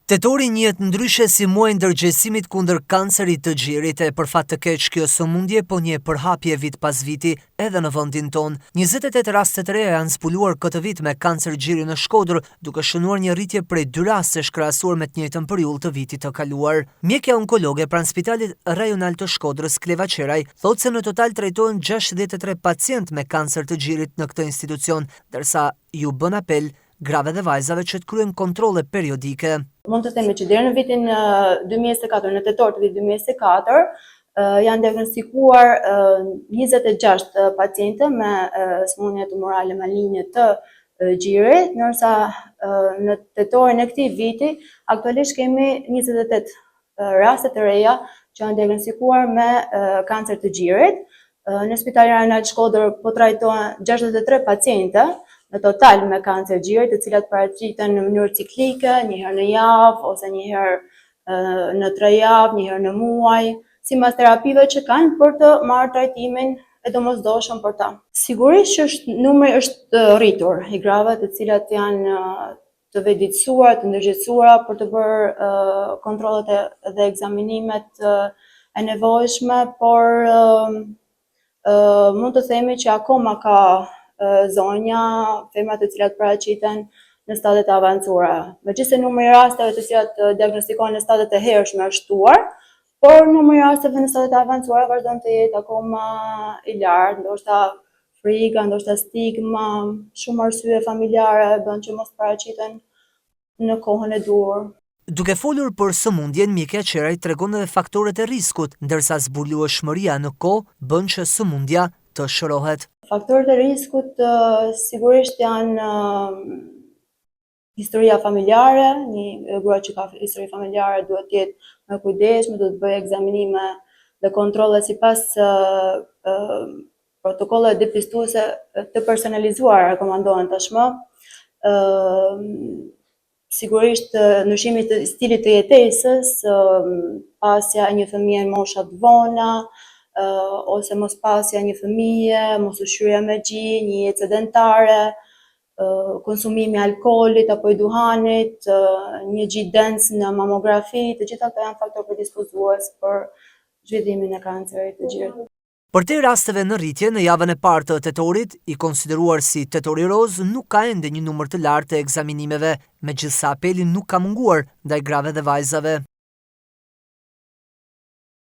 Tetori njihet ndryshe si muaji ndërgjegjësimit kundër kancerit të gjirit e për fat të keq kjo sëmundje po një përhapje vit pas viti edhe në vendin ton. 28 raste të reja janë zbuluar këtë vit me kancer gjiri në Shkodër, duke shënuar një rritje prej 2 rastesh krahasuar me të njëjtën periudhë të vitit të kaluar. Mjekja onkologe pranë Spitalit Rajonal të Shkodrës Kleva Qeraj thotë se në total trajtohen 63 pacient me kancer të gjirit në këtë institucion, ndërsa ju bën apel grave dhe vajzave që të kryejnë kontrolle periodike. Mund të themi që deri në vitin 2024, në tetor të vitit 2024, janë diagnostikuar 26 pacientë me sëmundje tumorale maligne të gjirit, ndërsa në tetorin e këtij viti aktualisht kemi 28 raste të reja që janë diagnostikuar me kancer të gjirit. Në Spitalin Rajonal Shkodër po trajtohen 63 pacientë në total me kancer gjirit, të cilat paraqiten në mënyrë ciklike, një herë në javë ose një herë në 3 javë, një herë në muaj, sipas terapive që kanë për të marrë trajtimin e domosdoshëm për ta. Sigurisht që numri është rritur i grave të cilat janë të vetëdijsuara, të ndërgjegjësuara për të bërë kontrollet dhe ekzaminimet e nevojshme, por mund të themi që akoma ka zonja, femra të cilat paraqiten në stadet e avancuara. Megjithëse numri i rasteve të cilat diagnostikohen në stadet e hershme është shtuar, por numri i rasteve në stadet e avancuara vazhdon të jetë akoma i lartë, ndoshta frika, ndoshta stigma, shumë arsye familjare bën që mos paraqiten në kohën e duhur. Duke folur për sëmundjen, mjekja Qeraj tregon edhe faktorët e riskut, ndërsa zbulueshmëria në kohë bën që sëmundja të shërohet. Faktorët e riskut sigurisht janë historia familjare. Një grua që ka histori familjare duhet të jetë më kujdesshme, duhet të bëjë ekzaminime dhe kontrolle sipas protokolleve depistuese të personalizuara rekomandohen tashmë. Sigurisht ndryshimi i stilit të jetesës, pasja e një fëmije në mosha të vona, ose mos pasja një fëmije, mos ushqyerja me gjy, një jetë sedentare, konsumimi i alkoolit apo i duhanit, një gjy dens në mamografi, të gjitha këto janë faktorë predispozues për zhvillimin e kancerit të gjirit. Përtej rasteve në rritje, në javën e parë të tetorit, i konsideruar si tetori roz, nuk ka ende një numër të lartë të ekzaminimeve, megjithëse apeli nuk ka munguar ndaj grave dhe vajzave.